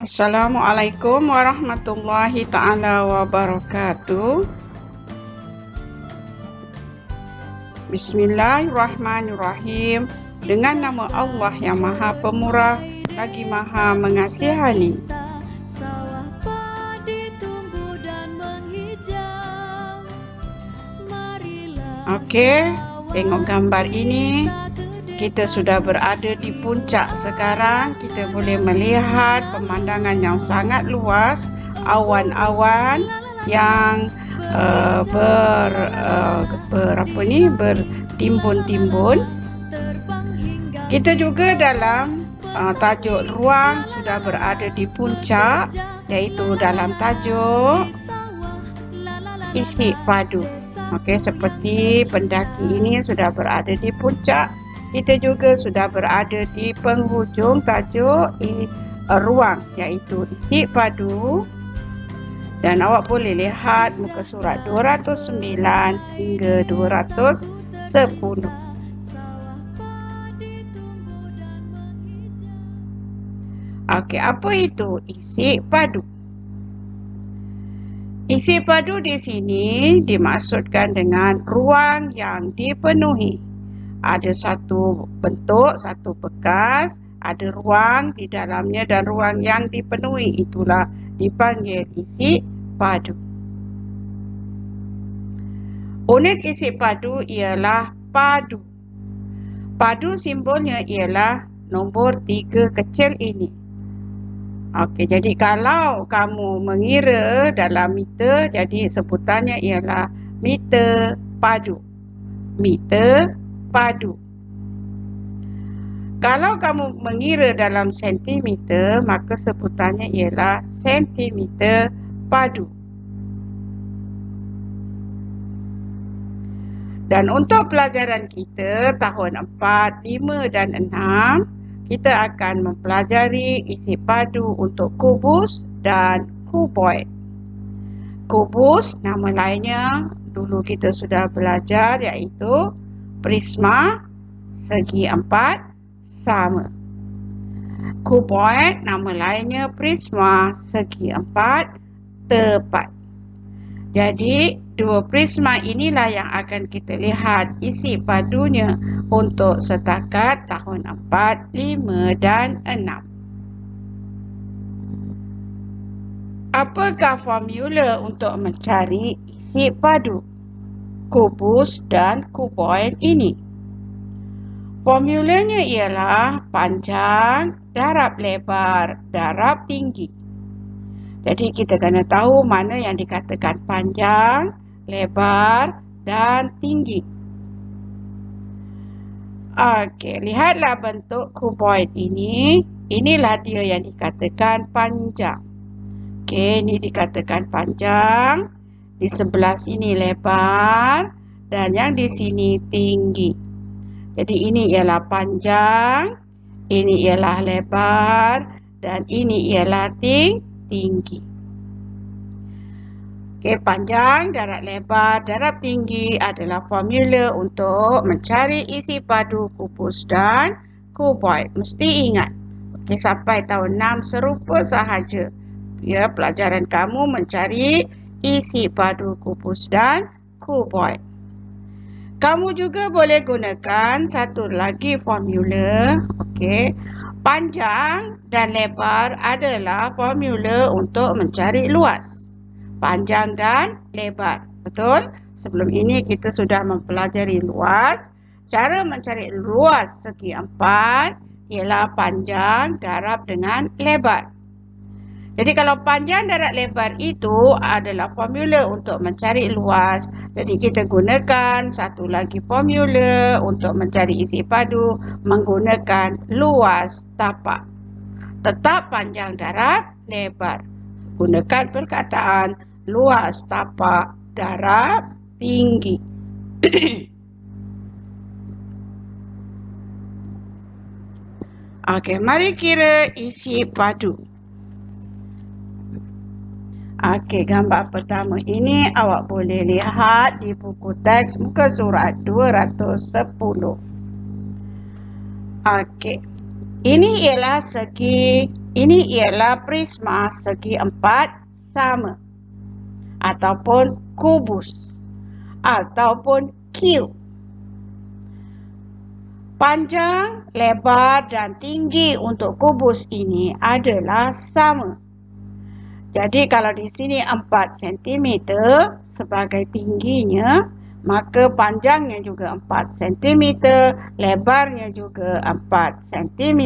Assalamualaikum warahmatullahi ta'ala wabarakatuh. Bismillahirrahmanirrahim. Dengan nama Allah yang Maha Pemurah lagi Maha Mengasihani. Okey, tengok gambar ini. Kita sudah berada di puncak sekarang. Kita boleh melihat pemandangan yang sangat luas, awan-awan yang bertimbun-timbun. Kita juga dalam tajuk ruang sudah berada di puncak, iaitu dalam tajuk isi padu. Okey, seperti pendaki ini sudah berada di puncak. Kita juga sudah berada di penghujung tajuk ruang, iaitu isi padu. Dan awak boleh lihat muka surat 209 hingga 210. Okey, apa itu isi padu? Isi padu di sini dimaksudkan dengan ruang yang dipenuhi. Ada satu bentuk, satu bekas, ada ruang di dalamnya dan ruang yang dipenuhi. Itulah dipanggil isi padu. Unit isi padu ialah padu. Padu simbolnya ialah nombor 3 kecil ini. Okey, jadi kalau kamu mengira dalam meter, jadi sebutannya ialah meter padu. Meter padu. Kalau kamu mengira dalam sentimeter, maka sebutannya ialah sentimeter padu. Dan untuk pelajaran kita tahun 4, 5 dan 6, kita akan mempelajari isi padu untuk kubus dan kuboid. Kubus, nama lainnya dulu kita sudah belajar, iaitu prisma segi 4 sama. Kuboid, nama lainnya prisma segi 4 tepat. Jadi, dua prisma inilah yang akan kita lihat isi padunya untuk setakat tahun 4, 5 dan 6. Apakah formula untuk mencari isi padu kubus dan kuboid ini? Formulanya ialah panjang darab lebar darab tinggi. Jadi kita kena tahu mana yang dikatakan panjang, lebar dan tinggi. Okey, lihatlah bentuk kuboid ini. Inilah dia yang dikatakan panjang. Okey, ini dikatakan panjang. Di sebelah sini lebar dan yang di sini tinggi. Jadi ini ialah panjang, ini ialah lebar dan ini ialah tinggi. Okey, panjang, darab lebar, darab tinggi adalah formula untuk mencari isi padu kubus dan kuboid. Mesti ingat. Okey, sampai tahun 6 serupa sahaja. Ya, pelajaran kamu mencari isi padu kubus dan kuboid. Kamu juga boleh gunakan satu lagi formula. Okey. Panjang dan lebar adalah formula untuk mencari luas. Panjang dan lebar. Betul? Sebelum ini kita sudah mempelajari luas. Cara mencari luas segi 4 ialah panjang darab dengan lebar. Jadi kalau panjang darab lebar itu adalah formula untuk mencari luas. Jadi kita gunakan satu lagi formula untuk mencari isi padu menggunakan luas tapak. Tetap panjang darab lebar. Gunakan perkataan luas tapak darab tinggi. Okey, mari kira isi padu. Okey, gambar pertama ini awak boleh lihat di buku teks muka surat 210. Okey. Ini ialah segi Ini ialah prisma segi empat sama ataupun kubus ataupun cube. Panjang, lebar dan tinggi untuk kubus ini adalah sama. Jadi kalau di sini 4 cm sebagai tingginya, maka panjangnya juga 4 cm, lebarnya juga 4 cm.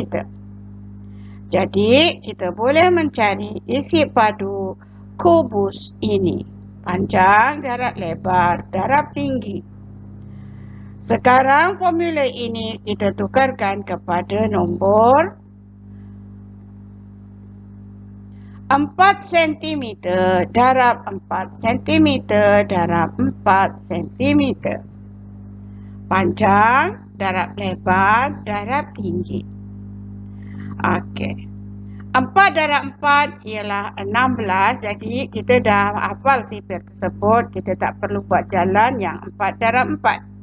Jadi kita boleh mencari isi padu kubus ini. Panjang, darab lebar, darab tinggi. Sekarang formula ini kita tukarkan kepada nombor 4 cm darab 4 cm darab 4 cm. Panjang, darab lebar, darab tinggi. Okey. 4 darab 4 ialah 16. Jadi kita dah hafal sifar tersebut. Kita tak perlu buat jalan yang 4 darab 4.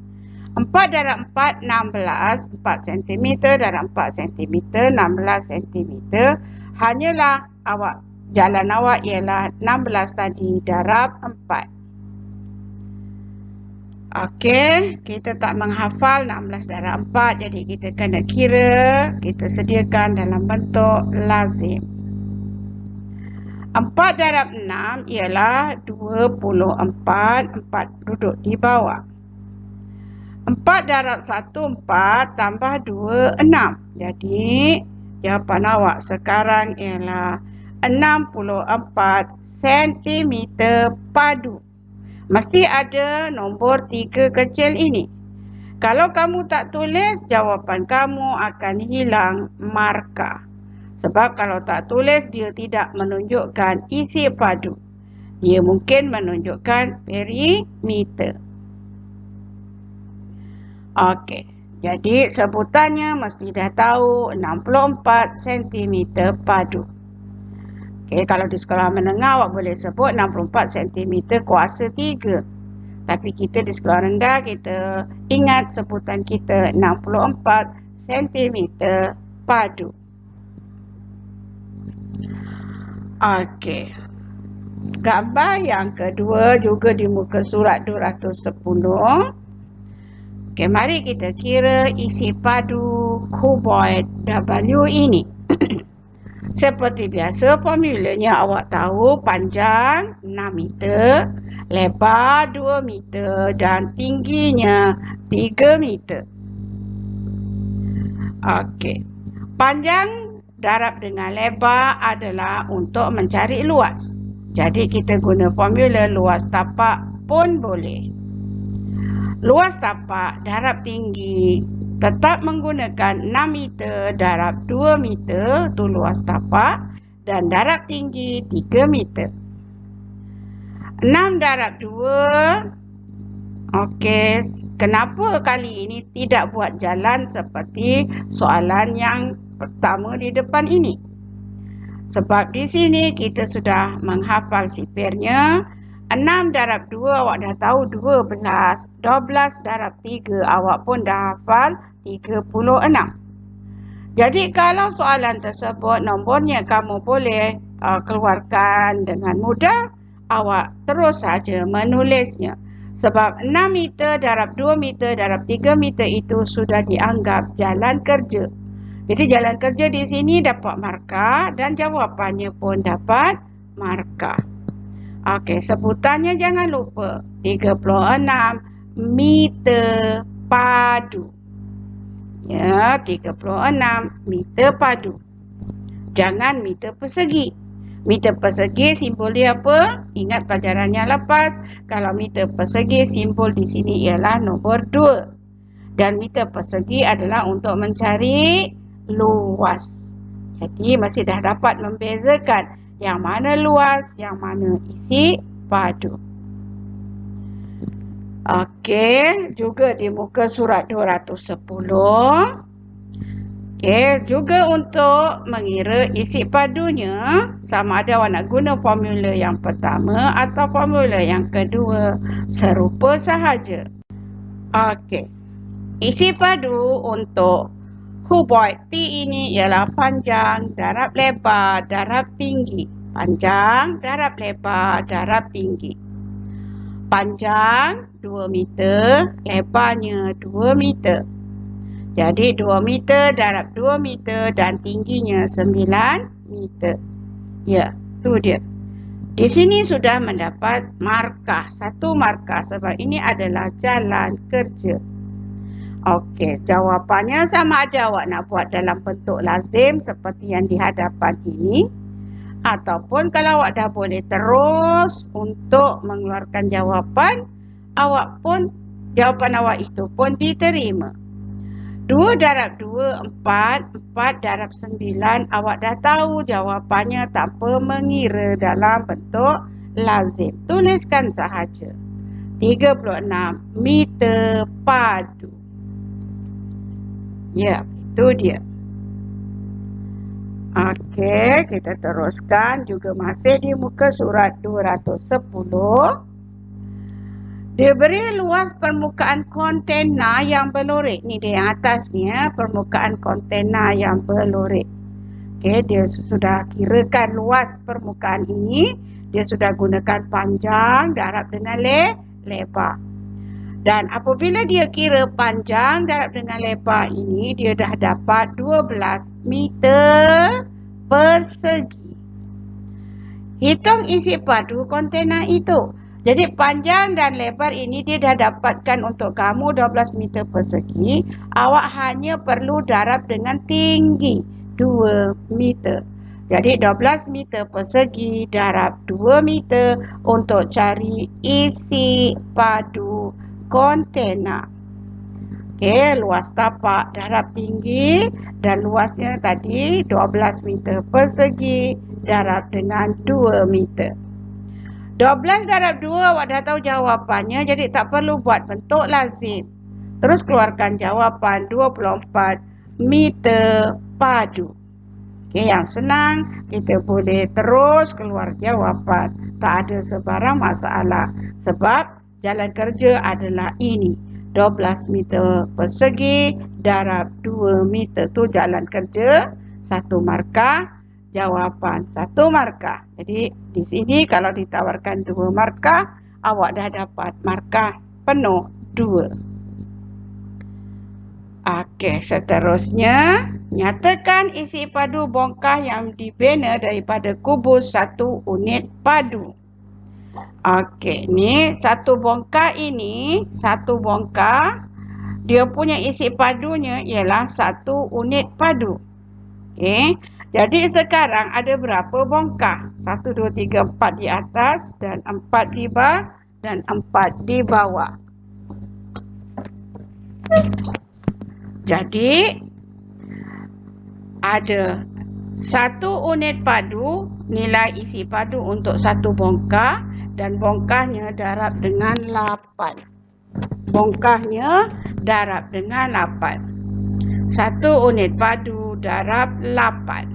4 darab 4, 16. 4 cm darab 4 cm, 16 cm. Hanyalah jalan awak ialah 16 tadi darab 4. Okey, kita tak menghafal 16 darab 4. Jadi kita kena kira, kita sediakan dalam bentuk lazim. 4 darab 6 ialah 24. 4 duduk di bawah. 4 darab 1, 4 tambah 2, 6. Jadi jawapan awak sekarang ialah 64 cm padu. Mesti ada nombor 3 kecil ini. Kalau kamu tak tulis, jawapan kamu akan hilang markah. Sebab kalau tak tulis, dia tidak menunjukkan isi padu. Dia mungkin menunjukkan perimeter. Okey, jadi sebutannya mesti dah tahu 64 cm padu. Okey, kalau di sekolah menengah awak boleh sebut 64 cm kuasa 3. Tapi kita di sekolah rendah kita ingat sebutan kita 64 cm padu. Okey. Gambar yang kedua juga di muka surat 210. Okey, mari kita kira isi padu kuboid W ini. Seperti biasa, formulanya awak tahu panjang 6 meter, lebar 2 meter dan tingginya 3 meter. Okey. Panjang darab dengan lebar adalah untuk mencari luas. Jadi kita guna formula luas tapak pun boleh. Luas tapak darab tinggi tetap menggunakan 6 meter darab 2 meter tu luas tapak dan darab tinggi 3 meter. 6 darab 2. Okey, kenapa kali ini tidak buat jalan seperti soalan yang pertama di depan ini? Sebab di sini kita sudah menghafal sifirnya. 6 darab 2 awak dah tahu 12. 12 darab 3 awak pun dah hafal 36. Jadi kalau soalan tersebut nombornya kamu boleh keluarkan dengan mudah, awak terus saja menulisnya. Sebab 6 meter darab 2 meter darab 3 meter itu sudah dianggap jalan kerja. Jadi jalan kerja di sini dapat markah dan jawapannya pun dapat markah. Okey, sebutannya jangan lupa 36 meter padu. Ya, 36 meter padu. Jangan meter persegi. Meter persegi simbol dia apa? Ingat pelajaran yang lepas. Kalau meter persegi simbol di sini ialah nombor 2. Dan meter persegi adalah untuk mencari luas. Jadi masih dah dapat membezakan yang mana luas, yang mana isi padu. Okey, juga di muka surat 210. Okey, juga untuk mengira isi padunya, sama ada awak nak guna formula yang pertama atau formula yang kedua, serupa sahaja. Okey, isi padu untuk Kuboid T ini ialah panjang, darab lebar, darab tinggi. Panjang, darab lebar, darab tinggi. Panjang 2 meter, lebarnya 2 meter. Jadi 2 meter darab 2 meter dan tingginya 9 meter. Ya, tu dia. Di sini sudah mendapat markah, satu markah sebab ini adalah jalan kerja. Okey, jawapannya sama ada awak nak buat dalam bentuk lazim seperti yang di hadapan ini, ataupun kalau awak dah boleh terus untuk mengeluarkan jawapan, jawapan awak itu pun diterima. 2 darab 2, 4. 4 darab 9, awak dah tahu jawapannya tanpa mengira dalam bentuk lazim. Tuliskan sahaja. 36 meter padu. Ya, itu dia. Okey, kita teruskan juga masih di muka surat 210. Diberi luas permukaan kontena yang berlorek. Ni dia yang atas ni ya, permukaan kontena yang berlorek. Okey, dia sudah kirakan luas permukaan ini. Dia sudah gunakan panjang darab dengan lebar. Dan apabila dia kira panjang darab dengan lebar ini, dia dah dapat 12 meter persegi. Hitung isi padu kontena itu. Jadi panjang dan lebar ini dia dah dapatkan untuk kamu 12 meter persegi. Awak hanya perlu darab dengan tinggi 2 meter. Jadi 12 meter persegi darab 2 meter untuk cari isi padu kontena. Okey, luas tapak darab tinggi dan luasnya tadi 12 meter persegi darab dengan 2 meter. 12 darab 2 awak dah tahu jawapannya, jadi tak perlu buat bentuk lazim. Terus keluarkan jawapan 24 meter padu. Okey, yang senang, kita boleh terus keluar jawapan. Tak ada sebarang masalah sebab jalan kerja adalah ini. 12 meter persegi darab 2 meter tu jalan kerja. 1 markah. Jawapan 1 markah. Jadi di sini kalau ditawarkan 2 markah, awak dah dapat markah penuh 2. Okey, seterusnya nyatakan isi padu bongkah yang dibina daripada kubus 1 unit padu. Okey, ni satu bongkah ini, satu bongkah dia punya isi padunya ialah 1 unit padu. Okey. Jadi sekarang ada berapa bongkah? 1 2 3 4 di atas dan 4 di bawah dan 4 di bawah. Jadi ada 1 unit padu, nilai isi padu untuk 1 bongkah dan bongkahnya darab dengan 8. Bongkahnya darab dengan 8. 1 unit padu darab 8.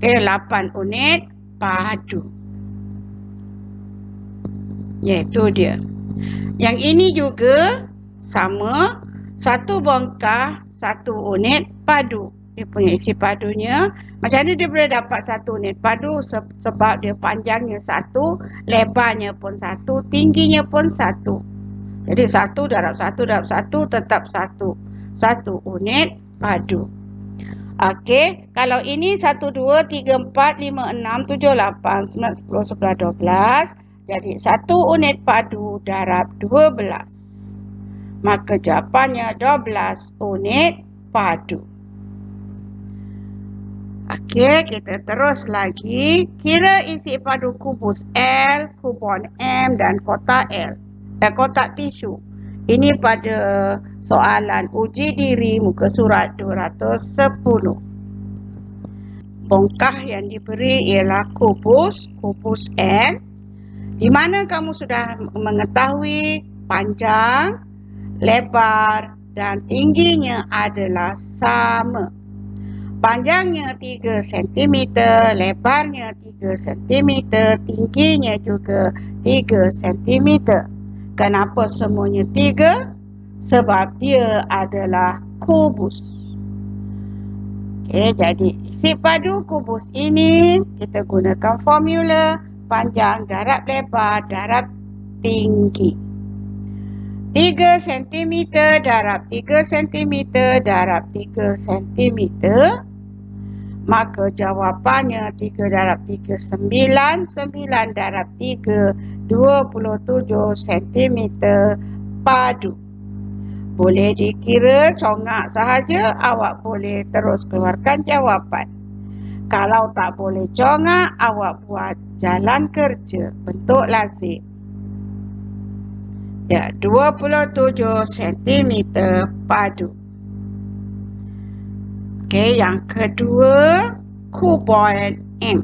Okey, 8 unit padu. Iaitu dia. Yang ini juga sama, 1 bongkah, 1 unit padu. Dia punya isi padunya. Macam mana dia boleh dapat 1 unit padu? Sebab dia panjangnya 1, lebarnya pun 1, tingginya pun 1. Jadi 1 darab 1 darab 1 tetap 1. 1 unit padu. Okey, kalau ini 1, 2, 3, 4, 5, 6, 7, 8, 9, 10, 11, 12. Jadi 1 unit padu darab 12. Maka jawapannya 12 unit padu. Okey, kita terus lagi. Kira isi padu kubus L, kubon M dan kotak L. Kotak tisu. Ini pada soalan uji diri muka surat 210. Bongkah yang diberi ialah kubus L. Di mana kamu sudah mengetahui panjang, lebar dan tingginya adalah sama. Panjangnya 3 cm, lebarnya 3 cm, tingginya juga 3 cm. Kenapa semuanya 3? Sebab dia adalah kubus. Okey, jadi isi padu kubus ini kita gunakan formula panjang darab lebar darab tinggi. 3 cm darab 3 cm darab 3 cm. Maka jawapannya 3 darab 3 9, 9 darab 3 27 cm padu. Boleh dikira congak sahaja, awak boleh terus keluarkan jawapan. Kalau tak boleh congak, awak buat jalan kerja, bentuk lazim. Ya, 27 cm padu. Okey, yang kedua, kuboid M.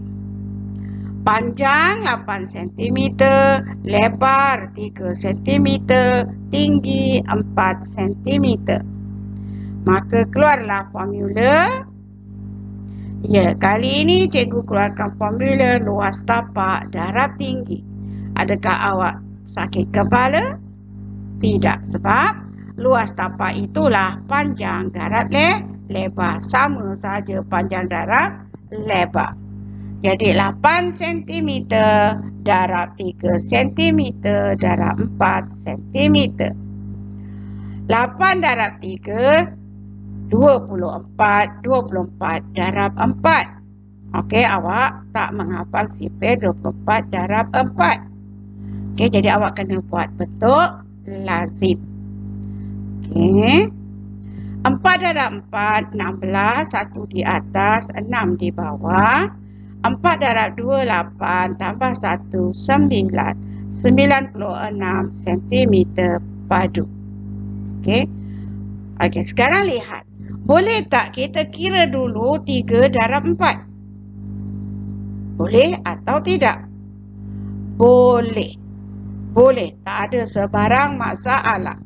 Panjang 8 cm, lebar 3 cm, tinggi 4 cm. Maka keluarlah formula. Ya, kali ini cikgu keluarkan formula luas tapak darab tinggi. Adakah awak sakit kepala? Tidak, sebab luas tapak itulah panjang darab lebar. Sama saja panjang darab lebar. Jadi 8 cm darab 3 cm darab 4 cm. 8 darab 3, 24. 24 darab 4. Okey, awak tak menghafal sifir 24 darab 4. Okey, jadi awak kena buat bentuk lazim. Okey. 4 darab 4, 16. 1 di atas, 6 di bawah. 4 darab 2, 8. Tambah 1, 9. 96 cm padu. Okey. Okey, sekarang lihat. Boleh tak kita kira dulu 3 darab 4? Boleh atau tidak? Boleh. Boleh. Tak ada sebarang masalah.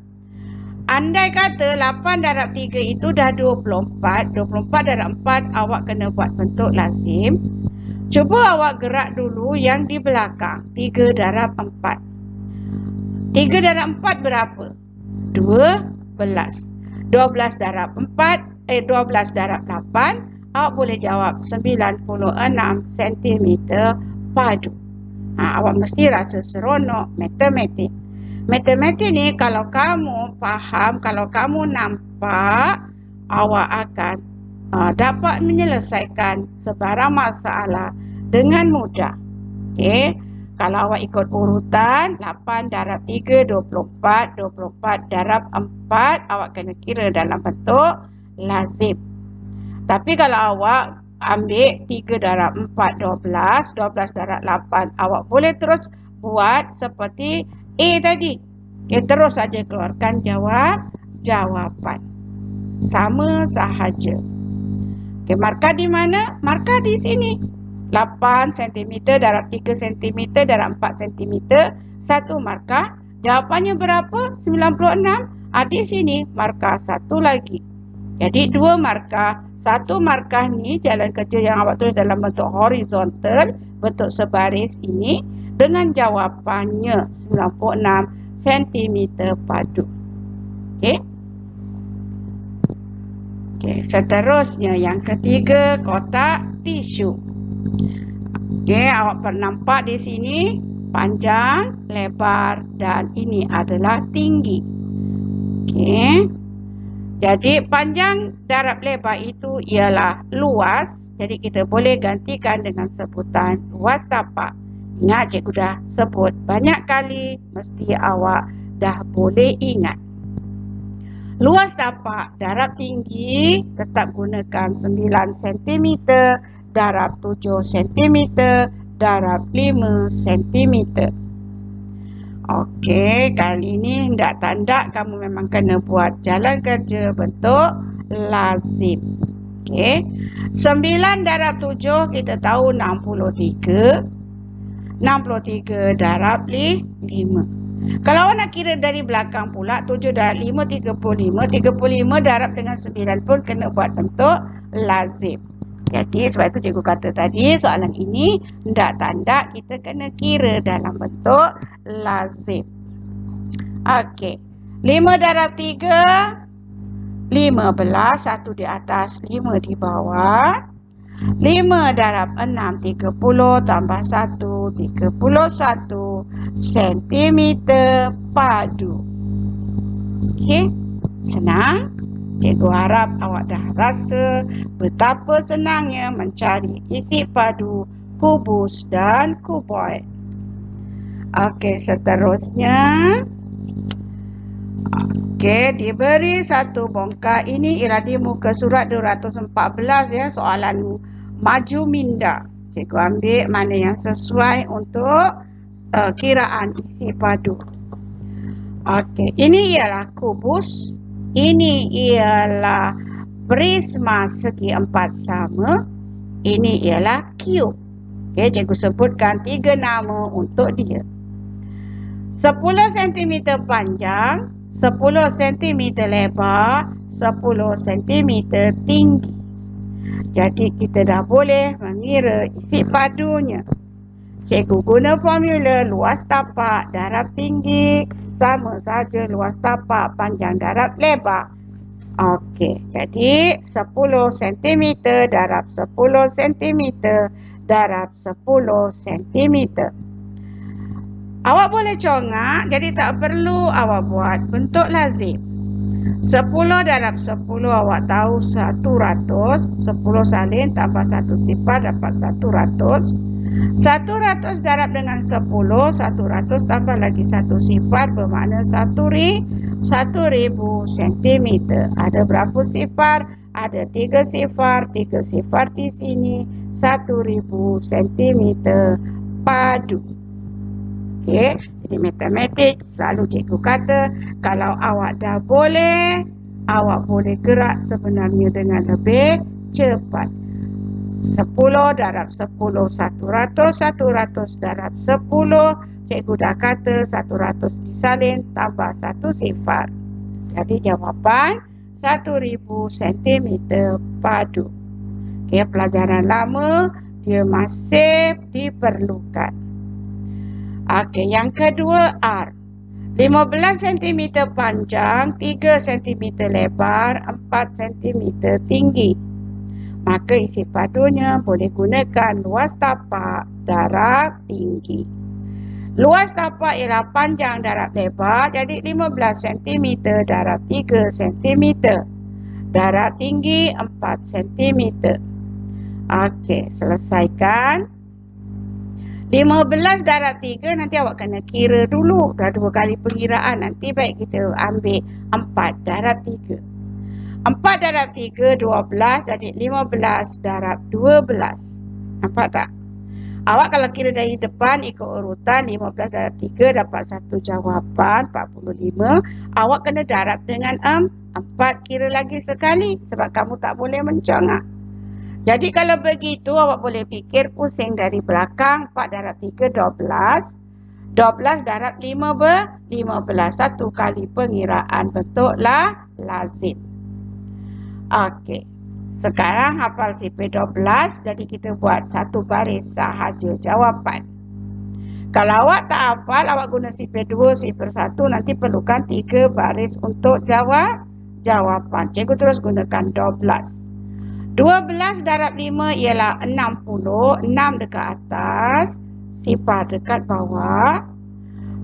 Andai kata 8 darab 3 itu dah 24. 24 darab 4 awak kena buat bentuk lazim. Cuba awak gerak dulu yang di belakang. 3 darab 4. 3 darab 4 berapa? 12. 12 darab 12 darab 8. Awak boleh jawab 96 cm padu. Awak mesti rasa seronok matematik. Matematik ni kalau kamu faham, kalau kamu nampak, awak akan dapat menyelesaikan sebarang masalah dengan mudah. Okey. Kalau awak ikut urutan 8 darab 3, 24. 24 darab 4, awak kena kira dalam bentuk lazim. Tapi kalau awak ambil 3 darab 4, 12. 12 darab 8, awak boleh terus buat seperti A tadi. Okay, terus saja keluarkan jawapan. Sama sahaja. Okay, markah di mana? Markah di sini. 8 cm darab 3 cm darab 4 cm. 1 markah. Jawapannya berapa? 96. Di sini markah 1 lagi. Jadi 2 markah. 1 markah ni jalan kerja yang awak tulis dalam bentuk horizontal, bentuk sebaris ini, dengan jawapannya 96 cm padu. Okey. Okey, seterusnya yang ketiga, kotak tisu. Okey, awak nampak di sini panjang, lebar dan ini adalah tinggi. Okey. Jadi panjang darab lebar itu ialah luas. Jadi kita boleh gantikan dengan sebutan luas tapak. Ingat, cikgu dah sebut banyak kali, mesti awak dah boleh ingat. Luas tapak darab tinggi tetap gunakan 9 cm darab 7 cm darab 5 cm. Okey, kali ni hendak tandak kamu memang kena buat jalan kerja bentuk lazim. Okey. 9 darab 7 kita tahu 63. 63 darab 5. Kalau awak nak kira dari belakang pula, 7 darab 5, 35. 35 darab dengan 9 pun kena buat bentuk lazim. Jadi sebab itu cikgu kata tadi, soalan ini hendak tanda kita kena kira dalam bentuk lazim. Okey. 5 darab 3, 15, 1 di atas, 5 di bawah. 5 darab 6, 30 tambah 1, 31 sentimeter padu. Okey, senang? Cikgu harap awak dah rasa betapa senangnya mencari isi padu kubus dan kuboid. Okey, seterusnya. Okey, diberi satu bongkar. Ini ialah di muka surat 214 ya, soalan maju minda. Cikgu ambil mana yang sesuai untuk kiraan isi padu. Okey, ini ialah kubus. Ini ialah prisma segi empat sama. Ini ialah cube. Okey, cikgu sebutkan 3 nama untuk dia. 10 cm panjang, 10 cm lebar, 10 cm tinggi. Jadi kita dah boleh mengira isi padunya. Cikgu guna formula luas tapak darab tinggi sama saja luas tapak panjang darab lebar. Okey, jadi 10 cm darab 10 cm darab 10 cm. Awak boleh congak, jadi tak perlu awak buat bentuk lazim. 10 darab 10 awak tahu 100. 10 salin tambah 1 sifar dapat 100. 100 darab dengan 10, 100 tambah lagi 1 sifar bermakna 1000 cm. Ada berapa sifar? Ada 3 sifar, 3 sifar di sini, 1000 cm padu. Okey, jadi matematik selalu cikgu kata kalau awak dah boleh, awak boleh gerak sebenarnya dengan lebih cepat. 10 darab 10, 100, 100 darab 10, cikgu dah kata 100 disalin tambah 1 sifar. Jadi jawapan 1000 cm padu. Okay, pelajaran lama dia masih diperlukan. Okey, yang kedua R. 15 cm panjang, 3 cm lebar, 4 cm tinggi. Maka isi padunya boleh gunakan luas tapak darab tinggi. Luas tapak ialah panjang darab lebar, jadi 15 cm darab 3 cm. Darab tinggi 4 cm. Okey, selesaikan. 15 darab 3 nanti awak kena kira dulu. Dah 2 kali pengiraan. Nanti baik kita ambil 4 darab 3. 4 darab 3, 12. Jadi 15 darab 12. Nampak tak? Awak kalau kira dari depan ikut urutan 15 darab 3 dapat satu jawapan 45. Awak kena darab dengan 4. Kira lagi sekali sebab kamu tak boleh mencongak. Jadi kalau begitu awak boleh fikir pusing dari belakang. 4 darab 3, 12. 12 darab 5, 15. Satu kali pengiraan bentuklah lazim. Okey. Sekarang hafal sifar 12. Jadi kita buat satu baris sahaja jawapan. Kalau awak tak hafal, awak guna sifar 2, sifar 1. Nanti perlukan 3 baris untuk jawapan. Cikgu terus gunakan 12. 12 darab 5 ialah 60. 6 dekat atas, sifar dekat bawah.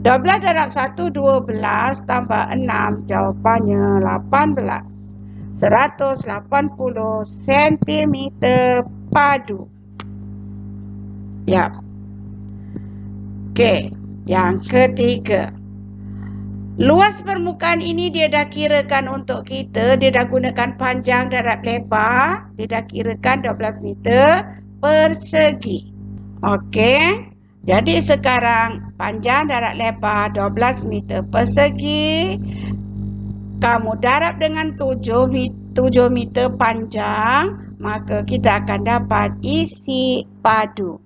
12 darab 1, 12 tambah 6, jawapannya 18. 180 cm padu. Ya. Okey, yang ketiga. Luas permukaan ini dia dah kirakan untuk kita. Dia dah gunakan panjang darab lebar. Dia dah kirakan 12 meter persegi. Okey. Jadi sekarang panjang darab lebar 12 meter persegi. Kamu darab dengan 7 meter panjang. Maka kita akan dapat isi padu.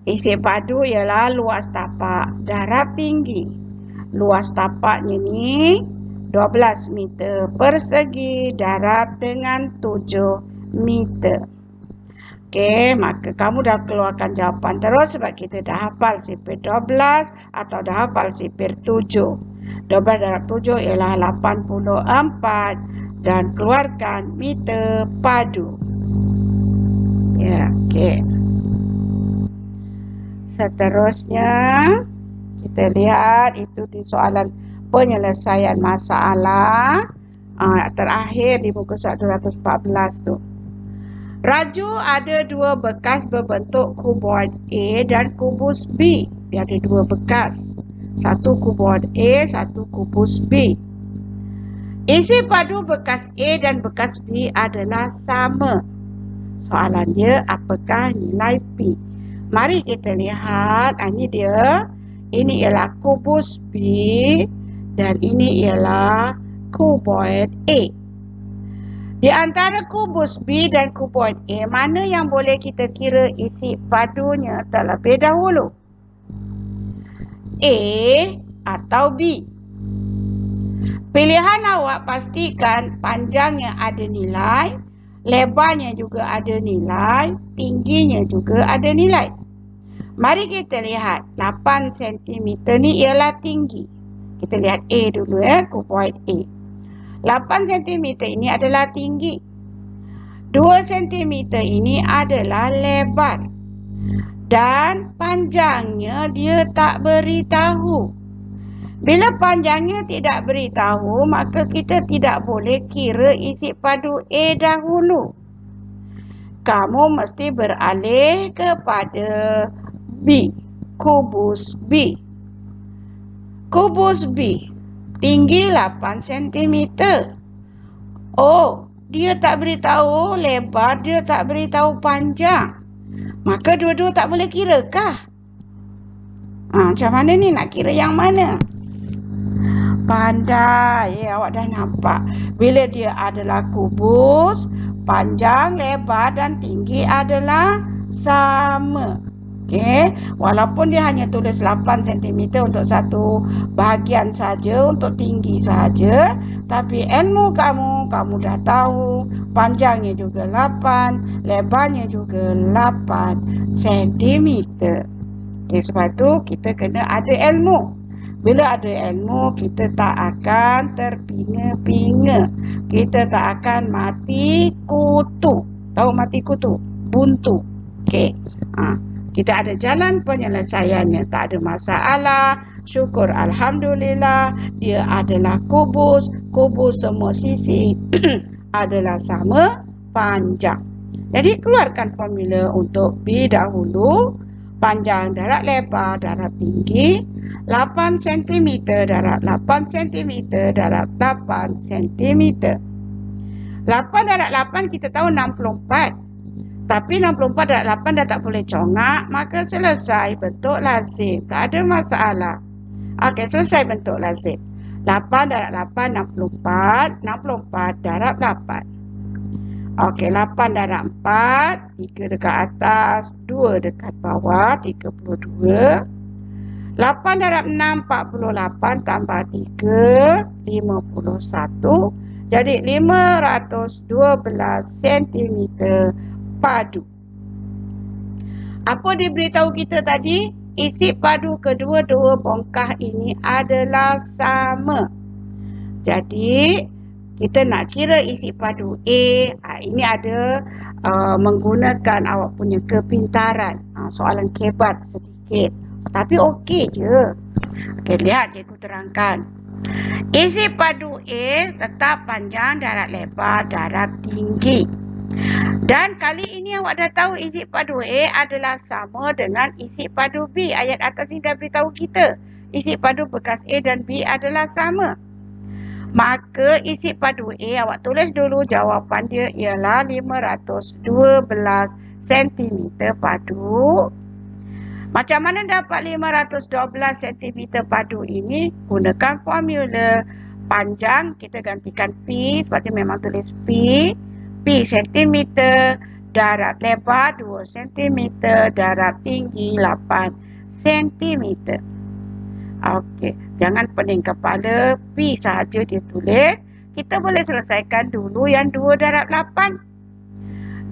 Isi padu ialah luas tapak darab tinggi. Luas tapaknya ni 12 meter persegi darab dengan 7 meter. Okey, maka kamu dah keluarkan jawapan terus sebab kita dah hafal sifar 12 atau dah hafal sifar 7. 12 darab 7 ialah 84 dan keluarkan meter padu. Ya, okey. Seterusnya, kita lihat itu di soalan penyelesaian masalah terakhir di muka surat 214 tu. Raju ada dua bekas berbentuk kuboid A dan kubus B. Dia ada dua bekas. Satu kuboid A, satu kubus B. Isi padu bekas A dan bekas B adalah sama. Soalan dia, apakah nilai P? Mari kita lihat. Ini dia. Ini ialah kubus B dan ini ialah kuboid A. Di antara kubus B dan kuboid A, mana yang boleh kita kira isi padunya terlebih dahulu? A atau B? Pilihan awak pastikan panjangnya ada nilai, lebarnya juga ada nilai, tingginya juga ada nilai. Mari kita lihat. 8 cm ni ialah tinggi. Kita lihat A dulu kuboid A. 8 cm ini adalah tinggi. 2 cm ini adalah lebar. Dan panjangnya dia tak beritahu. Bila panjangnya tidak beritahu, maka kita tidak boleh kira isi padu A dahulu. Kamu mesti beralih kepada B. Kubus B. Kubus B. Tinggi 8 cm. Oh, dia tak beritahu lebar, dia tak beritahu panjang. Maka dua-dua tak boleh kira kah? Macam mana ni nak kira yang mana? Pandai. Awak dah nampak. Bila dia adalah kubus, panjang, lebar dan tinggi adalah sama. Okey, walaupun dia hanya tulis 8 cm untuk satu bahagian saja, untuk tinggi saja, tapi ilmu kamu dah tahu panjangnya juga 8, lebarnya juga 8 cm. Okey, sebab tu kita kena ada ilmu. Bila ada ilmu, kita tak akan terpinga-pinga. Kita tak akan mati kutu. Tahu mati kutu? Buntu. Okey. Kita ada jalan penyelesaiannya. Tak ada masalah. Syukur Alhamdulillah. Dia adalah kubus. Kubus semua sisi adalah sama panjang. Jadi keluarkan formula untuk B dahulu. Panjang darab lebar darab tinggi. 8 cm darab 8 cm darab 8 cm. 8 darab 8 kita tahu 64. Tapi 64 darab 8 dah tak boleh congak, maka selesai bentuk lazim. Tak ada masalah. Okey, selesai bentuk lazim. 8 darab 8, 64. 64 darab 8. Okey, 8 darab 4. 3 dekat atas, 2 dekat bawah, 32. 8 darab 6, 48 tambah 3, 51. Jadi 512 cm padu. Apa diberitahu kita tadi? Isi padu kedua-dua bongkah ini adalah sama. Jadi, kita nak kira isi padu A. Ini ada menggunakan awak punya kepintaran. Soalan kebat sedikit. Tapi okey je. Okey, lihat cikgu terangkan. Isi padu A tetap panjang darab lebar darab tinggi. Dan kali ini awak dah tahu isi padu A adalah sama dengan isi padu B. Ayat atas ni dah beritahu kita. Isi padu bekas A dan B adalah sama. Maka isi padu A awak tulis dulu jawapan dia ialah 512 cm padu. Macam mana dapat 512 cm padu ini? Gunakan formula panjang, kita gantikan P, sebab dia memang tulis P. P cm, darab lebar 2 cm, darab tinggi 8 cm. Okey, jangan pening kepala, P sahaja dia tulis. Kita boleh selesaikan dulu yang 2 darab 8.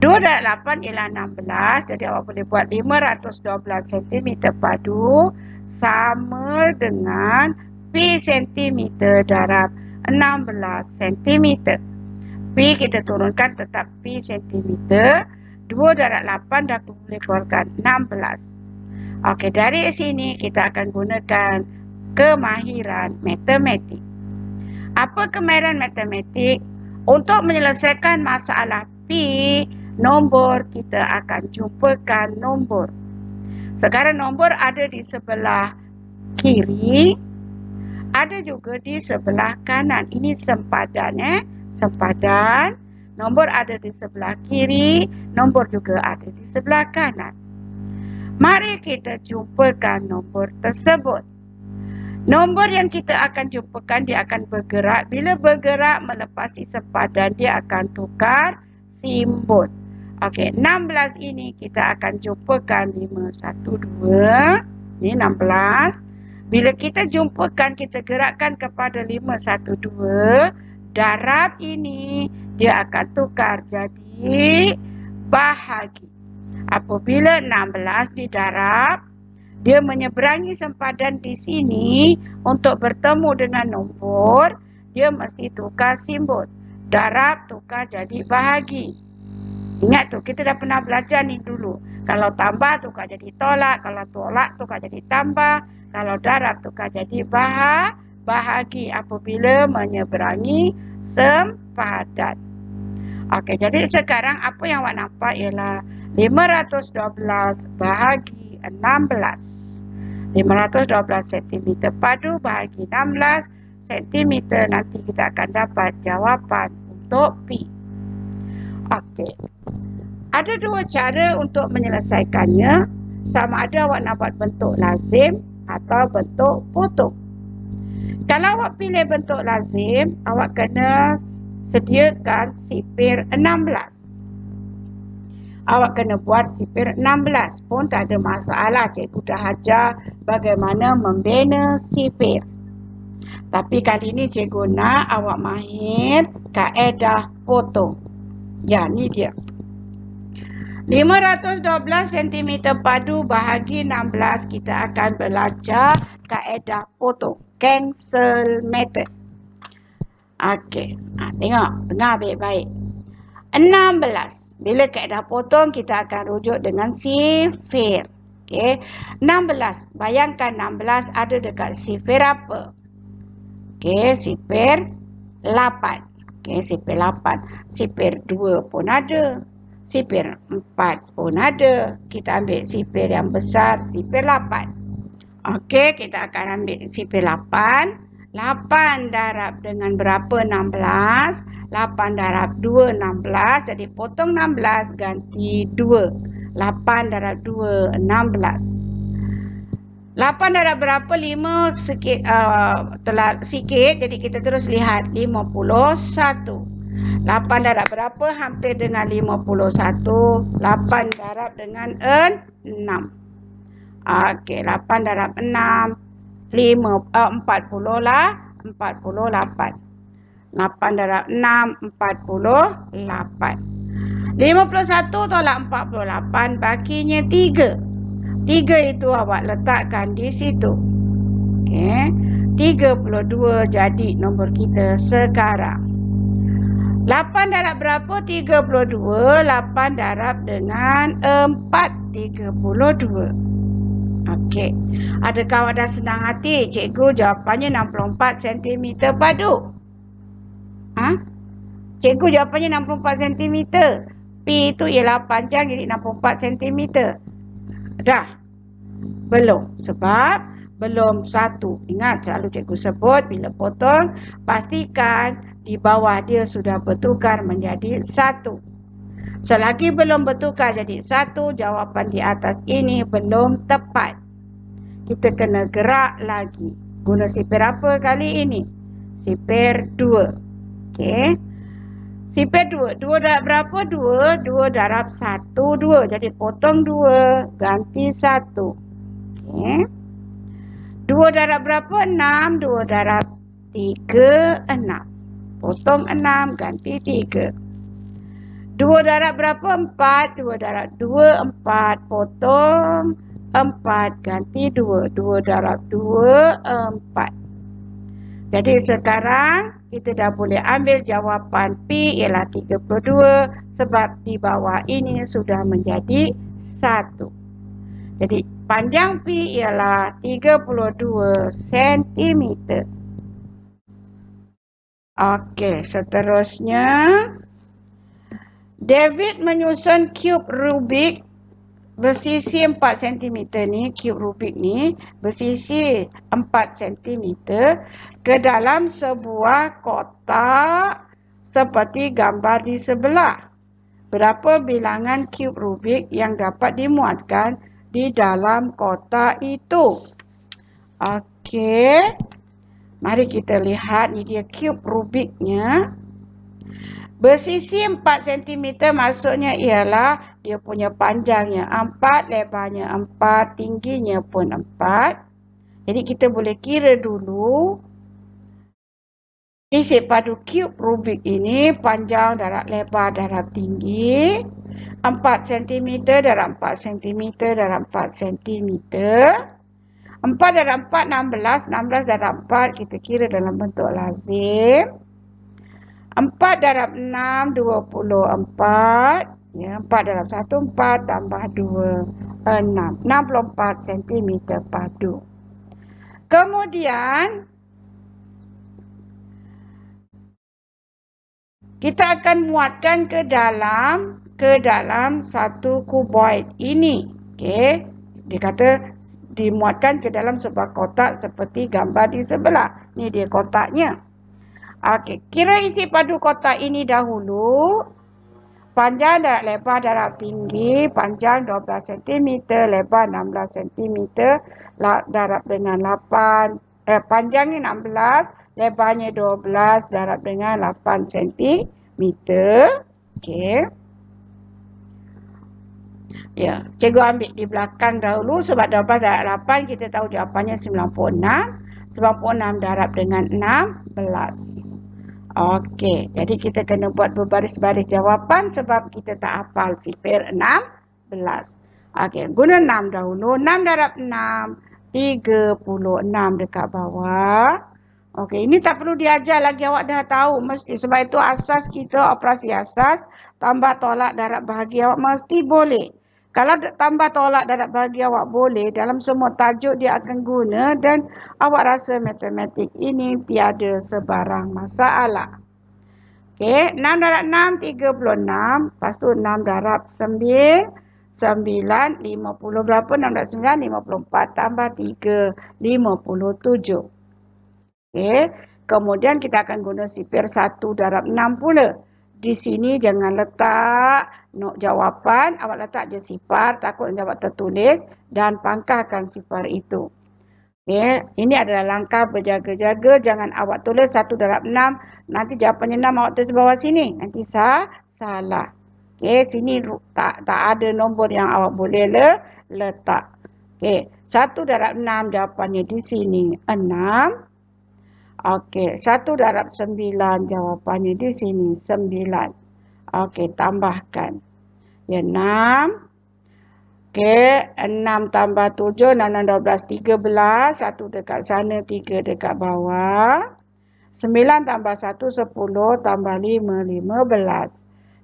2 darab 8 ialah 16. Jadi awak boleh buat 512 cm padu sama dengan P cm darab 16 cm. P kita turunkan tetap P sentimeter. 2 darab 8 dah boleh keluarkan 16. Okey, dari sini kita akan gunakan kemahiran matematik. Apa kemahiran matematik? Untuk menyelesaikan masalah P, nombor kita akan jumpakan nombor. Sekarang nombor ada di sebelah kiri, ada juga di sebelah kanan. Ini sempadan sempadan. Nombor ada di sebelah kiri, nombor juga ada di sebelah kanan. Mari kita jumpakan nombor tersebut. Nombor yang kita akan jumpakan dia akan bergerak. Bila bergerak melepasi sempadan dia akan tukar simbol. Okey, 16 ini kita akan jumpakan 512. Ini 16. Bila kita jumpakan, kita gerakkan kepada 512. Darab ini dia akan tukar jadi bahagi. Apabila 16 didarab, dia menyeberangi sempadan di sini untuk bertemu dengan nombor, dia mesti tukar simbol. Darab tukar jadi bahagi. Ingat tu, kita dah pernah belajar ni dulu. Kalau tambah tukar jadi tolak, kalau tolak tukar jadi tambah, kalau darab tukar jadi bahagi apabila menyeberangi sempadan. Okey, jadi sekarang apa yang awak nampak ialah 512 bahagi 16. 512 cm padu bahagi 16 cm. Nanti kita akan dapat jawapan untuk P. Okey. Ada dua cara untuk menyelesaikannya. Sama ada awak nak buat bentuk lazim atau bentuk potong. Kalau awak pilih bentuk lazim, awak kena sediakan sifir 16. Awak kena buat sifir 16 pun tak ada masalah. Cikgu dah ajar bagaimana membina sifir. Tapi kali ini cikgu nak awak mahir kaedah potong. Ya, ni dia. 512 cm padu bahagi 16, kita akan belajar kaedah potong. Cancel method. Okey. Tengok. Dengar baik-baik. 16. Bila kaedah potong, kita akan rujuk dengan sifir. Okey. 16. Bayangkan 16 ada dekat sifir apa? Okey. Sifir 8. Okey. Sifir 8. Sifir 2 pun ada. Sifir 4 pun ada. Kita ambil sifir yang besar, sifir 8. Okey, kita akan ambil sifir 8. 8 darab dengan berapa 16? 8 darab 2, 16. Jadi potong 16, ganti 2. 8 darab 2, 16. 8 darab berapa? 5 sikit, telah sikit. Jadi kita terus lihat 51. 8 darab berapa? Hampir dengan 51. 8 darab dengan 6. Okey, 8 darab 6. 40 lah. 48. 8 darab 6. 48. 51 tolak 48. Bakinya 3. 3 itu awak letakkan di situ. Okey. 32 jadi nombor kita sekarang. 8 darab berapa? 32. 8 darab dengan 4. 32. Okey. Adakah awak dah senang hati? Cikgu jawapannya 64 cm padu. Cikgu jawapannya 64 cm. P itu ialah panjang jadi 64 cm. Dah? Belum. Sebab belum satu. Ingat selalu cikgu sebut bila potong, pastikan di bawah dia sudah bertukar menjadi 1. Selagi belum bertukar jadi 1, jawapan di atas ini belum tepat. Kita kena gerak lagi. Guna sifir apa kali ini? Sifir 2. Okey. Sifir 2. 2 darab berapa? 2. 2 darab 1. 2. Jadi potong 2. Ganti 1. Okey. 2 darab berapa? 6. 2 darab 3. 6. Potong 6. Ganti 3. 2 darab berapa? 4. 2 darab 2. 4. Potong 4. Ganti 2. 2 darab 2. 4. Jadi sekarang kita dah boleh ambil jawapan P ialah 32 sebab di bawah ini sudah menjadi 1. Jadi panjang P ialah 32 cm. Okey, seterusnya David menyusun cube Rubik bersisi 4 cm ni, cube Rubik ni bersisi 4 cm ke dalam sebuah kotak seperti gambar di sebelah. Berapa bilangan cube Rubik yang dapat dimuatkan di dalam kotak itu? Okey. Mari kita lihat, ni dia cube Rubiknya. Bersisi 4 cm maksudnya ialah dia punya panjangnya 4, lebarnya 4, tingginya pun 4. Jadi kita boleh kira dulu isi padu cube Rubik ini panjang darab lebar darab tinggi 4 cm darab 4 cm darab 4 cm. 4 darab 4, 16. 16 darab 4 kita kira dalam bentuk lazim. 4 darab 6, 24. Ya, 4 darab 1, 4 tambah 2, 6. 64 cm padu. Kemudian, kita akan muatkan ke dalam satu kuboid ini. Okey. Dia kata dimuatkan ke dalam sebuah kotak seperti gambar di sebelah. Ni dia kotaknya. Okey, kira isi padu kotak ini dahulu. Panjang darab lebar darab tinggi, panjang 12 cm, lebar 16 cm, darab dengan 8, panjangnya 16, lebarnya 12, darab dengan 8 cm. Okey. Ya, cikgu ambil di belakang dahulu sebab 12 darab 8 kita tahu jawapannya 96. 96 darab dengan 16. Okey, jadi kita kena buat berbaris-baris jawapan sebab kita tak hafal sifir 16. Okey, guna 6 dahulu. 6 darab 6, 36 dekat bawah. Okey, ini tak perlu diajar lagi, awak dah tahu mesti. Sebab itu asas kita, operasi asas, tambah tolak darab bahagi awak mesti boleh. Kalau tambah tolak darab bahagi awak boleh, dalam semua tajuk dia akan guna dan awak rasa matematik ini tiada sebarang masalah. Okey, 6 darab 6, 36. Lepas tu 6 darab 9, 50 berapa? 6 darab 9, 54. Tambah 3, 57. Okey, kemudian kita akan guna sifir 1 darab 6 pula. Di sini jangan letak not jawapan, awak letak je sifar, takut jawab tertulis dan pangkahkan sifar itu. Okey, ini adalah langkah berjaga-jaga, jangan awak tulis 1 darab 6, nanti jawapannya 6 awak tulis bawah sini, nanti salah. Okey, sini tak ada nombor yang awak boleh letak. Okey, 1 darab 6 jawapannya di sini 6. Okey, 1 darab 9 jawapannya di sini 9. Okey, tambahkan. Ya, 6. Okey, 6 tambah 7, 6, 12, 13. 1 dekat sana, 3 dekat bawah. 9 tambah 1, 10. Tambah 5, 15.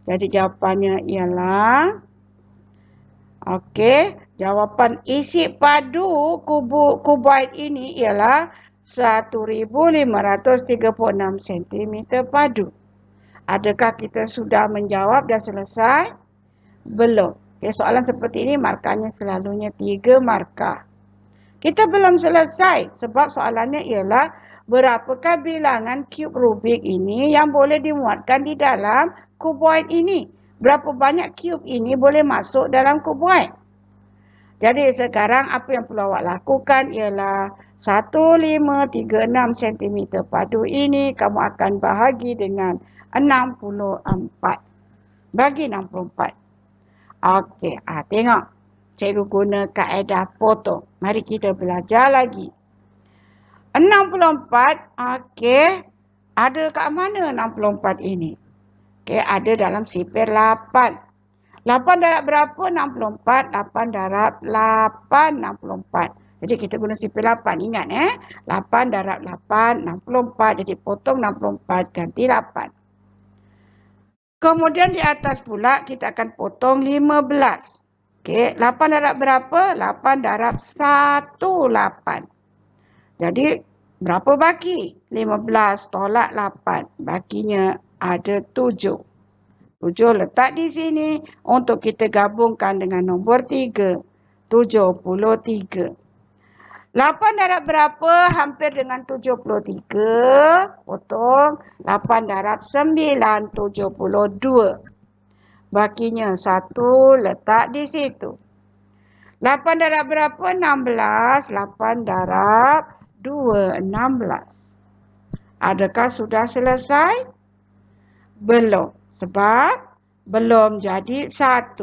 Jadi jawapannya ialah, okey, jawapan isi padu kuboid ini ialah 1536 cm padu. Adakah kita sudah menjawab dan selesai? Belum. Okay, soalan seperti ini markahnya selalunya 3 markah. Kita belum selesai sebab soalannya ialah berapakah bilangan cube Rubik ini yang boleh dimuatkan di dalam kuboid ini? Berapa banyak cube ini boleh masuk dalam kuboid? Jadi sekarang apa yang perlu awak lakukan ialah 1536 cm padu ini kamu akan bahagi dengan 64. Bagi 64. Okey, tengok. Cikgu guna kaedah potong. Mari kita belajar lagi. 64, okey. Ada kat mana 64 ini? Okey, ada dalam sifir 8. 8 darab berapa? 64. 8 darab 8, 64. Jadi kita guna sifar 8. Ingat 8 darab 8, 64. Jadi potong 64 ganti 8. Kemudian di atas pula kita akan potong 15. Okey, 8 darab berapa? 8 darab 18. Jadi berapa baki? 15 tolak 8. Bakinya ada 7. 7 letak di sini untuk kita gabungkan dengan nombor 3. 73. 8 darab berapa? Hampir dengan 73. Potong. 8 darab 9. 72. Bakinya 1 letak di situ. 8 darab berapa? 16. 8 darab 2. 16. Adakah sudah selesai? Belum. Sebab belum jadi 1.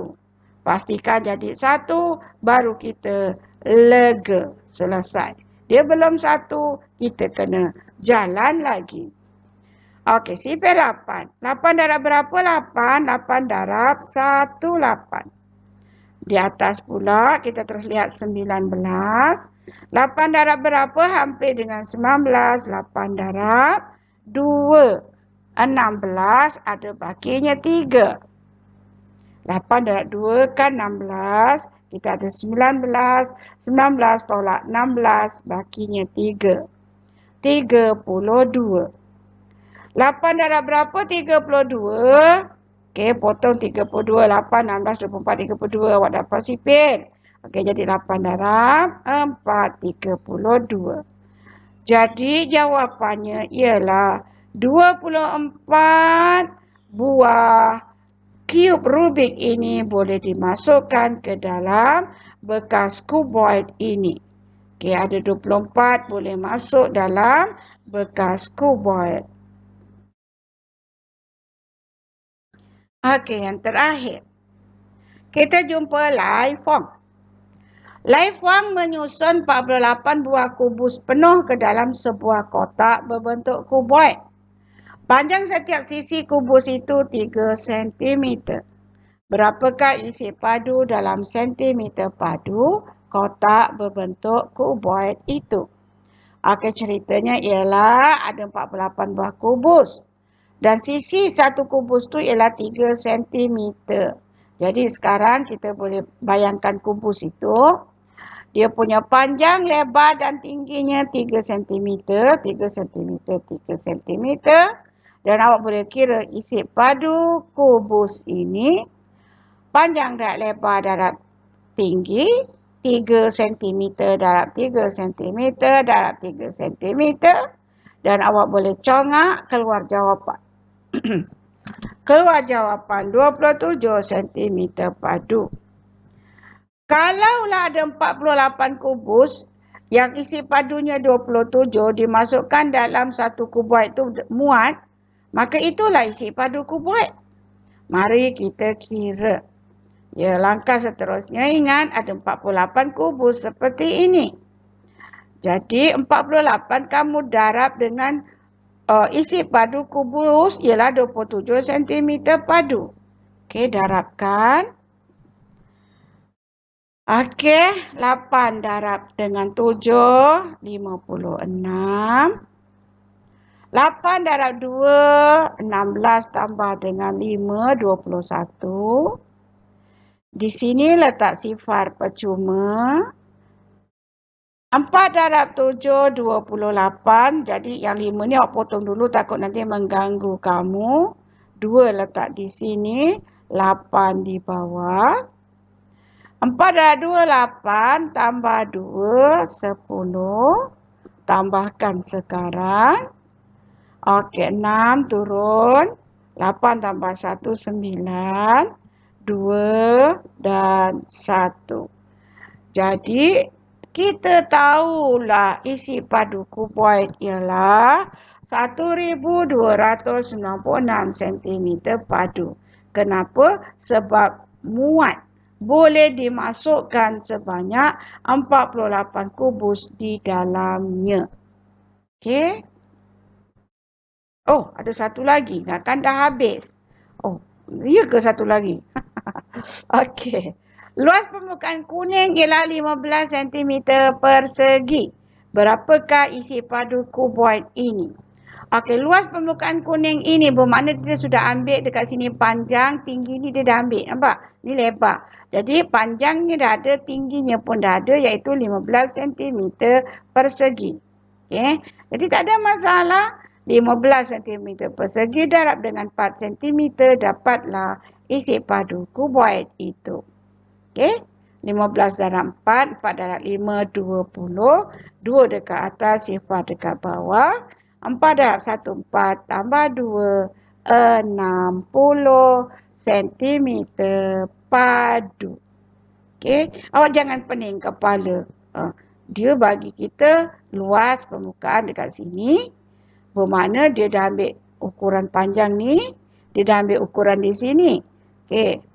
Pastikan jadi 1, baru kita lega. Selesai. Dia belum 1, kita kena jalan lagi. Okey, sifar 8. 8 darab berapa? 8. 8 darab 1, 8. Di atas pula kita terus lihat 19. 8 darab berapa? Hampir dengan 19. 8 darab 2. 16 ada bakinya 3. 8 darab 2 kan 16. Kita ada 19. 19 tolak 16. Bakinya 3. 32. 8 darab berapa? 32. Okey, potong 32. 8, 16, 24, 32. Awak dapat sifar. Okey, jadi 8 darab 4. 32. Jadi jawapannya ialah 24 buah cube Rubik ini boleh dimasukkan ke dalam bekas kuboid ini. Okey, ada 24 boleh masuk dalam bekas kuboid. Okey, yang terakhir. Kita jumpa live form. Live form menyusun 48 buah kubus penuh ke dalam sebuah kotak berbentuk kuboid. Panjang setiap sisi kubus itu 3 cm. Berapakah isi padu dalam sentimeter padu kotak berbentuk kuboid itu? Okey, ceritanya ialah ada 48 buah kubus. Dan sisi satu kubus tu ialah 3 cm. Jadi sekarang kita boleh bayangkan kubus itu. Dia punya panjang, lebar dan tingginya 3 cm. 3 cm, 3 cm. Dan awak boleh kira isi padu kubus ini. Panjang darab lebar darab tinggi. 3 cm darab 3 cm darab 3 cm. Dan awak boleh congak keluar jawapan. Keluar jawapan 27 cm padu. Kalaulah ada 48 kubus yang isi padunya 27 dimasukkan dalam satu kuboid itu muat, maka itulah isi padu kuboid. Mari kita kira. Ya, langkah seterusnya ingat ada 48 kubus seperti ini. Jadi 48 kamu darab dengan isi padu kubus ialah 27 cm padu. Okey, darabkan. Okey, 8 darab dengan 7, 56. 8 darab 2, 16 tambah dengan 5, 21. Di sini letak sifar percuma. 4 darab 7, 28. Jadi yang 5 ni awak potong dulu takut nanti mengganggu kamu. 2 letak di sini. 8 di bawah. 4 darab 2, 8. Tambah 2, 10. Tambahkan sekarang. Okey, 6 turun. 8 tambah 1, 9. 2 dan 1. Jadi kita tahulah isi padu kuboid ialah 1296 cm padu. Kenapa? Sebab muat boleh dimasukkan sebanyak 48 kubus di dalamnya. Okey. Oh, ada satu lagi. Kan dah habis. Oh, iya ke satu lagi? Okey. Luas permukaan kuning ialah 15 cm persegi. Berapakah isi padu kuboid ini? Okey, luas permukaan kuning ini bermakna dia sudah ambil dekat sini panjang, tinggi ni dia dah ambil. Nampak? Ni lebar. Jadi panjangnya dah ada, tingginya pun dah ada iaitu 15 cm persegi. Okey. Jadi tak ada masalah. 15 cm persegi darab dengan 4 cm dapatlah isi padu kuboid itu. Okey. 15 darab 4, 4 darab 5, 20. 2 dekat atas, 0 dekat bawah. 4 darab 1, 4 tambah 2, 60 cm padu. Okey. Awak jangan pening kepala. Dia bagi kita luas permukaan dekat sini. Bermakna dia dah ambil ukuran panjang ni. Dia dah ambil ukuran di sini. Okey.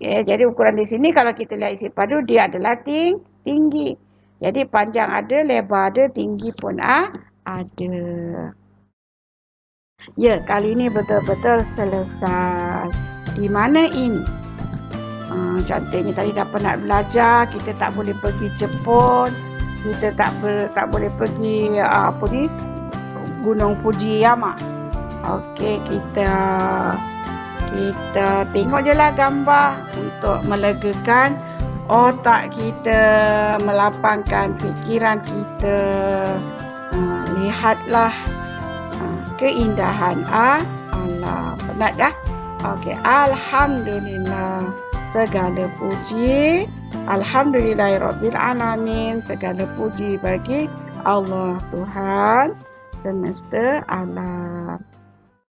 Okay, jadi ukuran di sini kalau kita lihat isi padu dia adalah tinggi. Jadi panjang ada, lebar ada, tinggi pun ada. Ya, kali ini betul-betul selesai. Di mana ini? Contohnya tadi dah penat belajar, kita tak boleh pergi Jepun, kita tak boleh pergi Gunung Fujiyama. Okey, kita tengok je lah gambar untuk melegakan otak kita, melapangkan fikiran kita. Lihatlah keindahan alam. Penat dah? Okey, alhamdulillah. Segala puji, alhamdulillahirabbil alamin. Segala puji bagi Allah Tuhan semesta alam.